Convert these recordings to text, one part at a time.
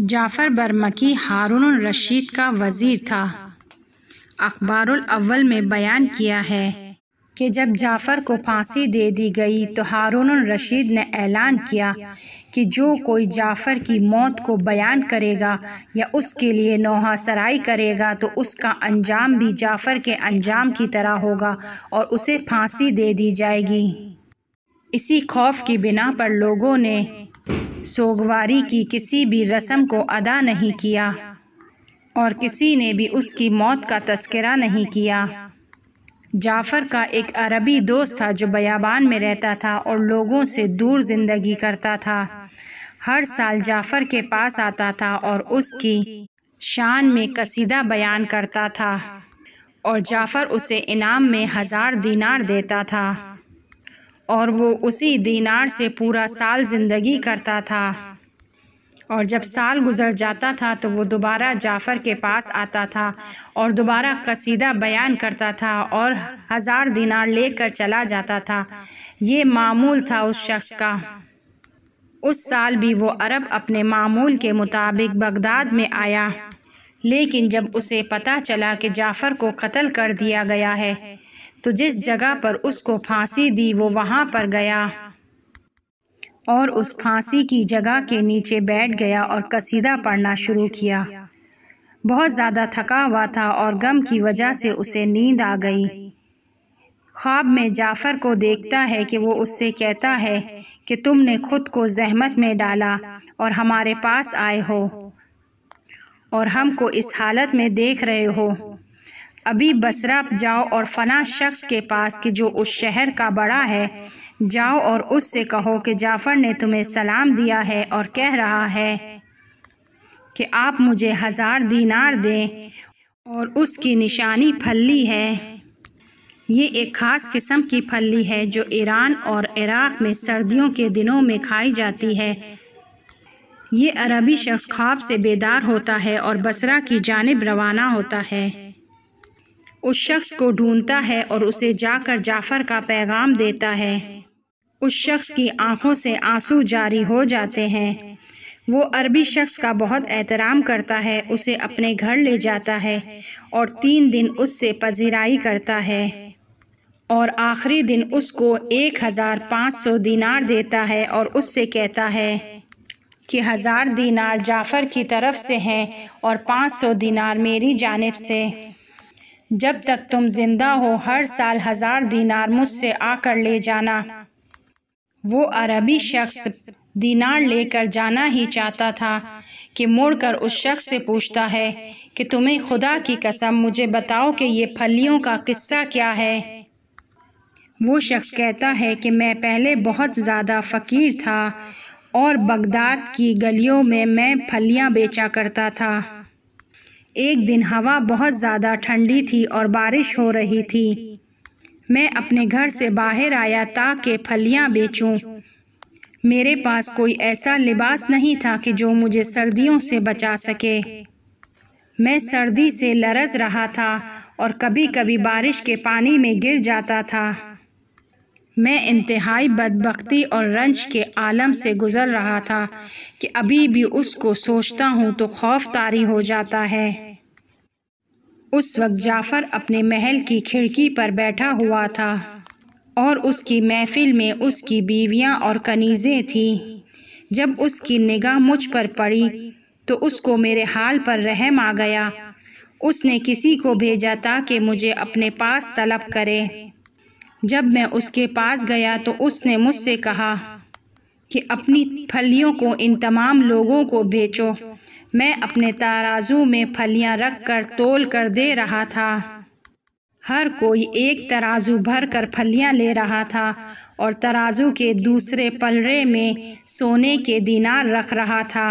जाफ़र बरमकी हारून रशीद का वज़ीर था। अखबारुल अव्वल में बयान किया है कि जब जाफ़र को फांसी दे दी गई तो हारून रशीद ने ऐलान किया कि जो कोई जाफ़र की मौत को बयान करेगा या उसके लिए नौहासराई करेगा तो उसका अंजाम भी जाफ़र के अंजाम की तरह होगा और उसे फांसी दे दी जाएगी। इसी खौफ की बिना पर लोगों ने सोगवारी की किसी भी रस्म को अदा नहीं किया और किसी ने भी उसकी मौत का तज़किरा नहीं किया। जाफ़र का एक अरबी दोस्त था जो बयाबान में रहता था और लोगों से दूर ज़िंदगी करता था। हर साल जाफ़र के पास आता था और उसकी शान में कसीदा बयान करता था और जाफ़र उसे इनाम में 1000 दीनार देता था और वो उसी दीनार से पूरा साल ज़िंदगी करता था। और जब साल गुज़र जाता था तो वो दोबारा जाफ़र के पास आता था और दोबारा कसीदा बयान करता था और 1000 दीनार लेकर चला जाता था। ये मामूल था उस शख्स का। उस साल भी वो अरब अपने मामूल के मुताबिक बगदाद में आया, लेकिन जब उसे पता चला कि जाफ़र को कत्ल कर दिया गया है तो जिस जगह पर उसको फांसी दी वो वहाँ पर गया और उस फांसी की जगह के नीचे बैठ गया और कसीदा पढ़ना शुरू किया। बहुत ज़्यादा थका हुआ था और गम की वजह से उसे नींद आ गई। ख्वाब में जाफ़र को देखता है कि वो उससे कहता है कि तुमने खुद को जहमत में डाला और हमारे पास आए हो और हमको इस हालत में देख रहे हो। अभी बसरा जाओ और फला शख्स के पास कि जो उस शहर का बड़ा है, जाओ और उससे कहो कि जाफ़र ने तुम्हें सलाम दिया है और कह रहा है कि आप मुझे 1000 दीनार दें और उसकी निशानी फल्ली है। ये एक ख़ास किस्म की फल्ली है जो ईरान और इराक़ में सर्दियों के दिनों में खाई जाती है। ये अरबी शख्स ख्वाब से बेदार होता है और बसरा की जानिब रवाना होता है। उस शख्स को ढूंढता है और उसे जाकर जाफ़र का पैगाम देता है। उस शख्स की आंखों से आंसू जारी हो जाते हैं। वो अरबी शख्स का बहुत एहतराम करता है, उसे अपने घर ले जाता है और 3 दिन उससे पजीराई करता है और आखिरी दिन उसको 1500 दीनार देता है और उससे कहता है कि 1000 दीनार जाफ़र की तरफ से हैं और 500 दीनार मेरी जानिब से। जब तक तुम जिंदा हो हर साल 1000 दीनार मुझसे आकर ले जाना। वो अरबी शख्स दीनार लेकर जाना ही चाहता था कि मुड़कर उस शख्स से पूछता है कि तुम्हें खुदा की कसम मुझे बताओ कि ये फलियों का किस्सा क्या है। वो शख्स कहता है कि मैं पहले बहुत ज़्यादा फ़कीर था और बगदाद की गलियों में मैं फलियाँ बेचा करता था। एक दिन हवा बहुत ज़्यादा ठंडी थी और बारिश हो रही थी। मैं अपने घर से बाहर आया ताकि फलियाँ बेचूं। मेरे पास कोई ऐसा लिबास नहीं था कि जो मुझे सर्दियों से बचा सके। मैं सर्दी से लरज़ रहा था और कभी कभी बारिश के पानी में गिर जाता था। मैं इंतहाई बदबख्ती और रंज के आलम से गुज़र रहा था कि अभी भी उसको सोचता हूँ तो खौफ तारी हो जाता है। उस वक्त जाफ़र अपने महल की खिड़की पर बैठा हुआ था और उसकी महफिल में उसकी बीवियाँ और कनीज़ें थीं। जब उसकी निगाह मुझ पर पड़ी तो उसको मेरे हाल पर रहम आ गया। उसने किसी को भेजा ताकि मुझे अपने पास तलब करे। जब मैं उसके पास गया तो उसने मुझसे कहा कि अपनी फलियों को इन तमाम लोगों को बेचो। मैं अपने तराजू में फलियां रख कर तोल कर दे रहा था। हर कोई एक तराजू भर कर फलियां ले रहा था और तराजू के दूसरे पलड़े में सोने के दीनार रख रहा था।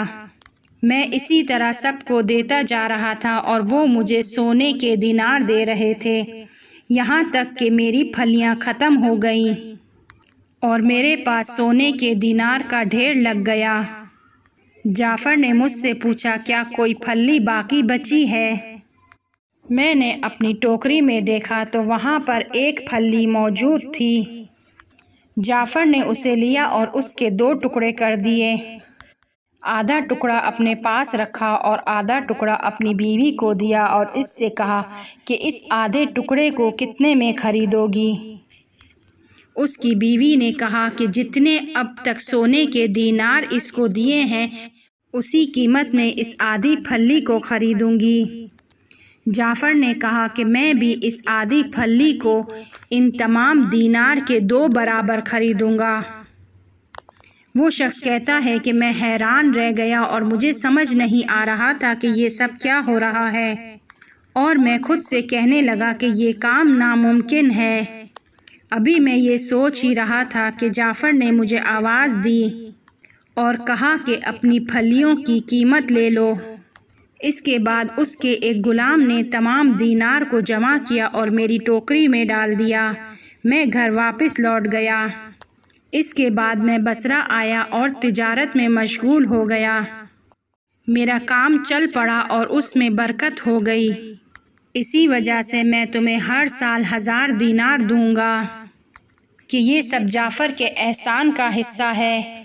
मैं इसी तरह सबको देता जा रहा था और वो मुझे सोने के दीनार दे रहे थे, यहाँ तक कि मेरी फलियां ख़त्म हो गईं और मेरे पास सोने के दीनार का ढेर लग गया। जाफ़र ने मुझसे पूछा, क्या कोई फल्ली बाकी बची है? मैंने अपनी टोकरी में देखा तो वहाँ पर एक फल्ली मौजूद थी। जाफ़र ने उसे लिया और उसके 2 टुकड़े कर दिए। आधा टुकड़ा अपने पास रखा और आधा टुकड़ा अपनी बीवी को दिया और इससे कहा कि इस आधे टुकड़े को कितने में खरीदोगी। उसकी बीवी ने कहा कि जितने अब तक सोने के दीनार इसको दिए हैं उसी कीमत में इस आधी फल्ली को खरीदूंगी। जाफ़र ने कहा कि मैं भी इस आधी फल्ली को इन तमाम दीनार के 2 बराबर खरीदूंगा। वो शख्स कहता है कि मैं हैरान रह गया और मुझे समझ नहीं आ रहा था कि ये सब क्या हो रहा है, और मैं खुद से कहने लगा कि ये काम नामुमकिन है। अभी मैं ये सोच ही रहा था कि जाफ़र ने मुझे आवाज़ दी और कहा कि अपनी फलियों की कीमत ले लो। इसके बाद उसके एक गुलाम ने तमाम दीनार को जमा किया और मेरी टोकरी में डाल दिया। मैं घर वापस लौट गया। इसके बाद मैं बसरा आया और तिजारत में मशगूल हो गया। मेरा काम चल पड़ा और उसमें बरकत हो गई। इसी वजह से मैं तुम्हें हर साल 1000 दीनार दूंगा कि ये सब जाफ़र के एहसान का हिस्सा है।